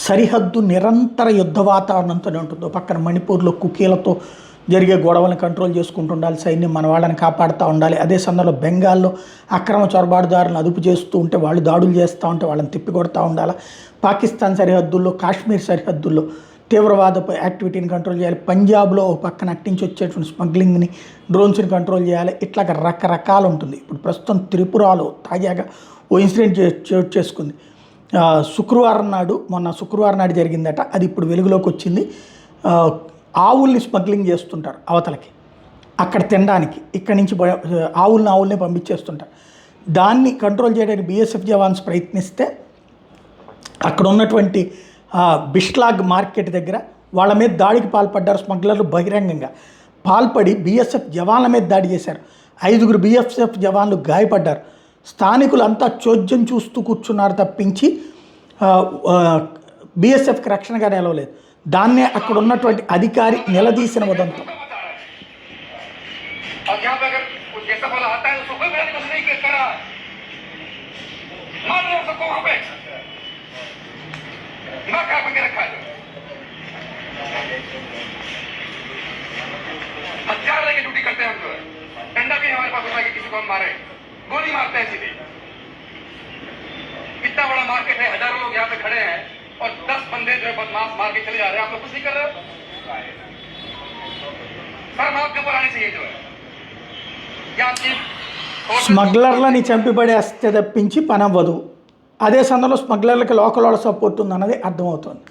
సరిహద్దు నిరంతర యుద్ధ వాతావరణంతోనే ఉంటుంది. పక్కన మణిపూర్లో కుకీలతో జరిగే గొడవలను కంట్రోల్ చేసుకుంటూ ఉండాలి, సైన్యం మన వాళ్ళని కాపాడుతూ ఉండాలి. అదే సమయంలో బెంగాల్లో అక్రమ చొరబాటుదారులను అదుపు చేస్తూ ఉంటే వాళ్ళు దాడులు చేస్తూ ఉంటే వాళ్ళని తిప్పికొడతా ఉండాలి. పాకిస్తాన్ సరిహద్దుల్లో, కాశ్మీర్ సరిహద్దుల్లో తీవ్రవాద యాక్టివిటీని కంట్రోల్ చేయాలి. పంజాబ్లో ఒక పక్కన అట్టించి వచ్చేటువంటి స్మగ్లింగ్ని, డ్రోన్స్ని కంట్రోల్ చేయాలి. ఇట్లాగ రకరకాలు ఉంటుంది. ఇప్పుడు ప్రస్తుతం త్రిపురలో తాజాగా ఓ ఇన్సిడెంట్ చోటు చేసుకుంది. మొన్న శుక్రవారం నాడు జరిగిందట. అది ఇప్పుడు వెలుగులోకి వచ్చింది. ఆవుల్ని స్మగ్లింగ్ చేస్తుంటారు అవతలకి, అక్కడ తినడానికి. ఇక్కడి నుంచి ఆవుల్ని పంపించేస్తుంటారు. దాన్ని కంట్రోల్ చేయడానికి బీఎస్ఎఫ్ జవాన్స్ ప్రయత్నిస్తే అక్కడ ఉన్నటువంటి బిష్లాగ్ మార్కెట్ దగ్గర వాళ్ళ మీద దాడికి పాల్పడ్డారు స్మగ్లర్లు. బహిరంగంగా పాల్పడి బీఎస్ఎఫ్ జవాన్ల మీద దాడి చేశారు. 5 బీఎస్ఎఫ్ జవాన్లు గాయపడ్డారు. స్థానికులంతా చోద్యం చూస్తూ కూర్చున్నారు తప్పించి బీఎస్ఎఫ్కి రక్షణగా నిలవలేదు. దాన్నే అక్కడ ఉన్నటువంటి అధికారి నిలదీసిన ఉదంతం. हथियार लेके ड्यूटी करते हैं हम लोग। डंडा भी हमारे पास होता है कि किसी को हम मारे, गोली मारते हैं सीधे। इतना बड़ा मार्केट है, हजारों लोग यहाँ पे खड़े हैं और 10 बंदे जो है बदमाश मार के चले जा रहे हैं। आप लोग कुछ नहीं कर रहे हो। शर्म आपके ऊपर आनी चाहिए जो है। क्या आपकी స్మగ్లర్లని చంపిపడేస్తే తప్పించి పని అవ్వదు. అదే సమయంలో స్మగ్లర్లకి లోకల్ వాళ్ళ సపోర్ట్ ఉందన్నది అర్థమవుతుంది.